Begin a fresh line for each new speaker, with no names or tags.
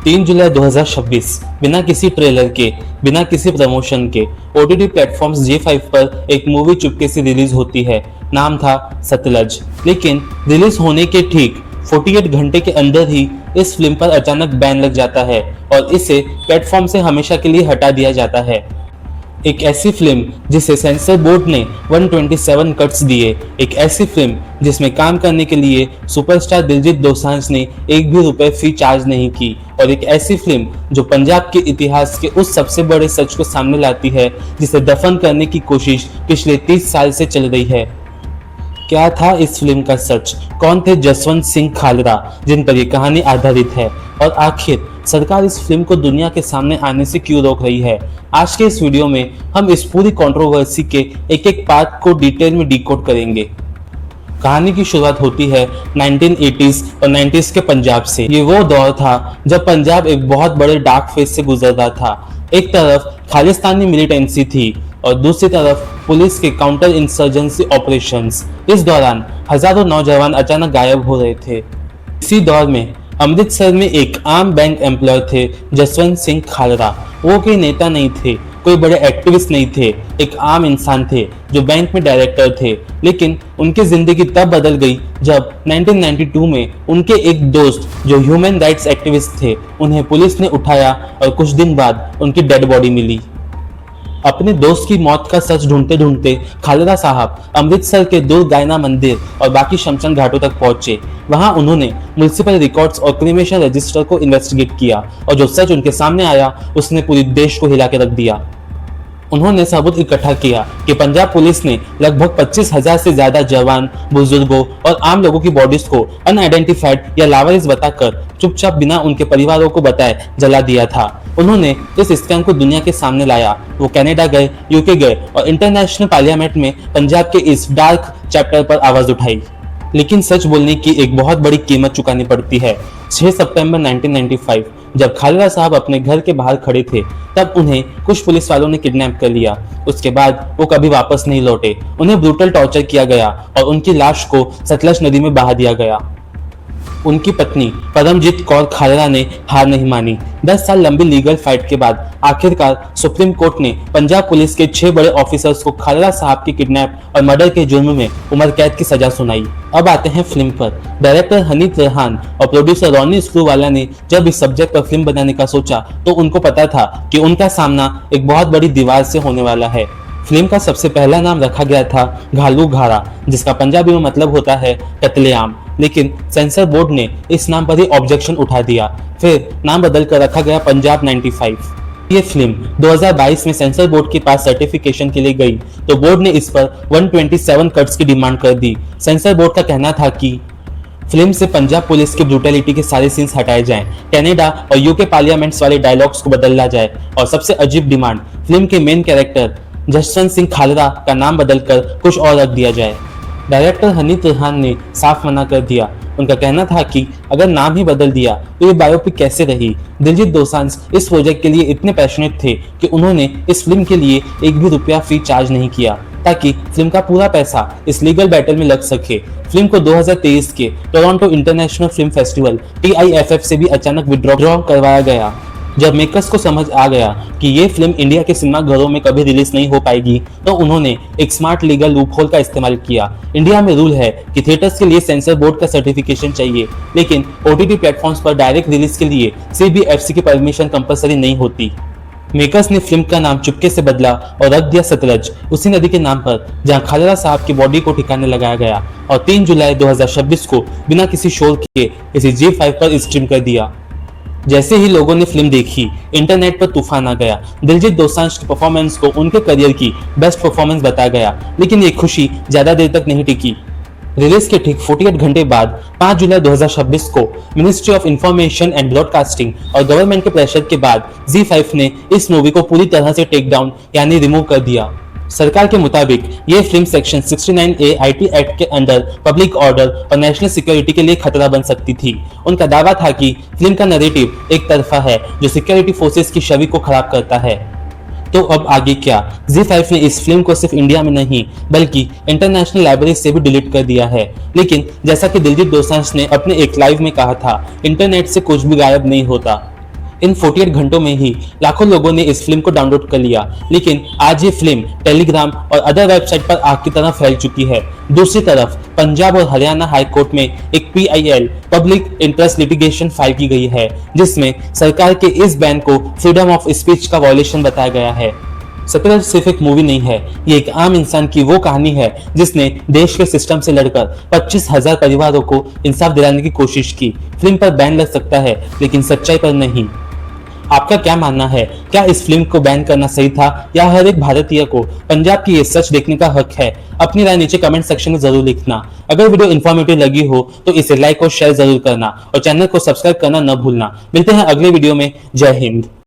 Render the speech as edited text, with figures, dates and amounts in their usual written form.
3 जुलाई 2026 बिना किसी ट्रेलर के, बिना किसी प्रमोशन के ओटीटी प्लेटफॉर्म्स J5 पर एक मूवी चुपके से रिलीज होती है। नाम था सतलज। लेकिन रिलीज होने के ठीक 48 घंटे के अंदर ही इस फिल्म पर अचानक बैन लग जाता है और इसे प्लेटफॉर्म से हमेशा के लिए हटा दिया जाता है। एक ऐसी फिल्म जिसे सेंसर बोर्ड ने 127 कट्स दिए, एक ऐसी फिल्म जिसमें काम करने के लिए सुपरस्टार दिलजीत दोसांझ ने एक भी रुपए फी चार्ज नहीं की, और एक ऐसी फिल्म जो पंजाब के इतिहास के उस सबसे बड़े सच को सामने लाती है जिसे दफन करने की कोशिश पिछले 30 साल से चल रही है। क्या था इस फिल्म का सच? कौन थे जसवंत सिंह खालरा जिन पर यह कहानी आधारित है, और आखिर सरकार इस फिल्म को दुनिया के सामने आने से क्यों रोक रही है? आज के इस वीडियो में हम इस पूरी कंट्रोवर्सी के एक एक पार्ट को डिटेल में डिकोड करेंगे। कहानी की शुरुआत होती है 1980s और 90s के पंजाब से। ये वो दौर था जब पंजाब एक बहुत बड़े डार्क फेज से गुजर रहा था। एक तरफ खालिस्तानी मिलिटेंसी थी और दूसरी तरफ पुलिस के काउंटर इंसर्जेंसी ऑपरेशंस। इस दौरान हजारों नौजवान अचानक गायब हो रहे थे। इसी दौर में अमृतसर में एक आम बैंक एम्प्लॉय थे जसवंत सिंह खालरा। वो कोई नेता नहीं थे, कोई बड़े एक्टिविस्ट नहीं थे, एक आम इंसान थे जो बैंक में डायरेक्टर थे। लेकिन उनकी जिंदगी तब बदल गई जब 1992 में उनके एक दोस्त जो ह्यूमन राइट्स एक्टिविस्ट थे, उन्हें पुलिस ने उठाया और कुछ दिन बाद उनकी डेड बॉडी मिली। अपने दोस्त की मौत का सच ढूंढते ढूंढते खालरा साहब अमृतसर के दुर्गायना मंदिर और बाकी शमशान घाटों तक पहुंचे। वहां उन्होंने म्युनिसिपल रिकॉर्ड्स और क्रिमेशन रजिस्टर को इन्वेस्टिगेट किया और जो सच उनके सामने आया उसने पूरे देश को हिला के रख दिया। उन्होंने सबूत इकट्ठा किया कि पंजाब पुलिस ने लगभग 25,000 से ज्यादा जवान, बुजुर्गों और आम लोगों की बॉडीज को अनआइडेंटिफाइड या लावारिस बताकर चुपचाप बिना उनके परिवारों को बताए जला दिया था। उन्होंने इस स्कैम को दुनिया के सामने लाया। वो कनाडा गए, यूके गए और इंटरनेशनल पार्लियामेंट में पंजाब के इस डार्क चैप्टर पर आवाज उठाई। लेकिन सच बोलने की एक बहुत बड़ी कीमत चुकानी पड़ती है। 6 सितंबर 1995 जब खालरा साहब अपने घर के बाहर खड़े थे, तब उन्हें कुछ पुलिस वालों ने किडनैप कर लिया। उसके बाद वो कभी वापस नहीं लौटे। उन्हें ब्रूटल टॉर्चर किया गया और उनकी लाश को सतलज नदी में बहा दिया गया। उनकी पत्नी परमजीत कौर खालरा ने हार नहीं मानी। 10 साल लंबी लीगल फाइट के बाद आखिरकार सुप्रीम कोर्ट ने पंजाब पुलिस के 6 बड़े ऑफिसर्स को खालरा साहब के किडनैप और मर्डर के जुर्म में उम्र कैद की सजा सुनाई। अब आते हैं फिल्म पर। डायरेक्टर हनी त्रेहान और प्रोड्यूसर रॉनी स्क्रूवाला ने जब इस सब्जेक्ट पर फिल्म बनाने का सोचा तो उनको पता था कि उनका सामना एक बहुत बड़ी दीवार से होने वाला है। फिल्म का सबसे पहला नाम रखा गया था घालू घारा, जिसका पंजाबी में मतलब होता है कत्लेआम। लेकिन सेंसर बोर्ड ने इस नाम पर ही ऑब्जेक्शन उठा दिया। फिर नाम बदल कर रखा गया पंजाब 95। ये फिल्म 2022 में सेंसर बोर्ड के पास सर्टिफिकेशन के लिए गई तो बोर्ड ने इस पर 127 कट्स की डिमांड कर दी। सेंसर बोर्ड का कहना था कि फिल्म से पंजाब पुलिस की ब्रूटैलिटी के सारे सीन्स हटाए जाएं, कनाडा और यूके पार्लियामेंट्स वाले डायलॉग्स को बदला जाए, और सबसे अजीब डिमांड, फिल्म के मेन कैरेक्टर जसवंत सिंह खालरा का नाम बदलकर कुछ और रख दिया जाए। डायरेक्टर हनी त्रेहान ने साफ मना कर दिया। उनका कहना था कि अगर नाम ही बदल दिया तो ये बायोपिक कैसे रही। दिलजीत दोसांझ इस प्रोजेक्ट के लिए इतने पैशनेट थे कि उन्होंने इस फिल्म के लिए एक भी रुपया फी चार्ज नहीं किया ताकि फिल्म का पूरा पैसा इस लीगल बैटल में लग सके। फिल्म को 2023 के Toronto international film festival TIFF से भी अचानक विड्रॉ करवाया गया। जब मेकर्स को समझ आ गया कि ये फिल्म इंडिया के सिनेमा घरों में कभी रिलीज नहीं हो पाएगी तो उन्होंने एक स्मार्ट लीगल लूपहोल का इस्तेमाल किया। इंडिया में रूल है कि थिएटर्स के लिए सेंसर बोर्ड का सर्टिफिकेशन चाहिए, लेकिन OTT प्लेटफॉर्म्स पर डायरेक्ट रिलीज के लिए CBFC की परमिशन कंपलसरी नहीं होती। मेकर्स ने फिल्म का नाम चुपके से बदला और रख दिया सतलज, उसी नदी के नाम पर जहां खालरा साहब की बॉडी को ठिकाने लगाया गया, और 3 जुलाई 2026 को बिना किसी शोर के इसे J5 पर स्ट्रीम कर दिया। जैसे ही लोगों ने फिल्म देखी, इंटरनेट पर तूफान आ गया। दिलजीत दोसांझ की परफॉर्मेंस को उनके करियर की बेस्ट परफॉर्मेंस बताया गया, लेकिन ये खुशी ज्यादा देर तक नहीं टिकी। रिलीज के ठीक 48 घंटे बाद 5 जुलाई 2026 को ministry of information and broadcasting और गवर्नमेंट के प्रेशर के बाद J5 ने इस मूवी को पूरी तरह से टेक डाउन यानी रिमूव कर दिया। सरकार के मुताबिक ये film section 69A IT act के अंदर पब्लिक ऑर्डर और नेशनल सिक्योरिटी के लिए खतरा बन सकती थी। उनका दावा था कि फिल्म का नैरेटिव एक तरफा है जो सिक्योरिटी फोर्सेस की छवि को खराब करता है। तो अब आगे क्या? J5 ने इस फिल्म को सिर्फ इंडिया में नहीं बल्कि इंटरनेशनल लाइब्रेरी से भी डिलीट कर दिया है। लेकिन जैसा कि दिलजीत दोसांझ ने अपने एक लाइव में कहा था, इंटरनेट से कुछ भी गायब नहीं होता। इन 48 घंटों में ही लाखों लोगों ने इस फिल्म को डाउनलोड कर लिया, लेकिन आज ये फिल्म टेलीग्राम और अदर वेबसाइट पर आग की तरह फैल चुकी है। दूसरी तरफ पंजाब और हरियाणा हाई कोर्ट में एक PIL public interest litigation file की गई है, जिसमें सरकार के इस बैन को फ्रीडम ऑफ स्पीच का वायलेशन बताया गया है। सतलज सिर्फ एक मूवी नहीं है, ये एक आम इंसान की वो कहानी है जिसने देश के सिस्टम से लड़कर 25,000 परिवारों को इंसाफ दिलाने की कोशिश की। फिल्म पर बैन लग सकता है, लेकिन सच्चाई पर नहीं। आपका क्या मानना है? क्या इस फिल्म को बैन करना सही था, या हर एक भारतीय को पंजाब की ये सच देखने का हक है? अपनी राय नीचे कमेंट सेक्शन में जरूर लिखना। अगर वीडियो इन्फॉर्मेटिव लगी हो तो इसे लाइक और शेयर जरूर करना और चैनल को सब्सक्राइब करना न भूलना। मिलते हैं अगले वीडियो में। जय हिंद।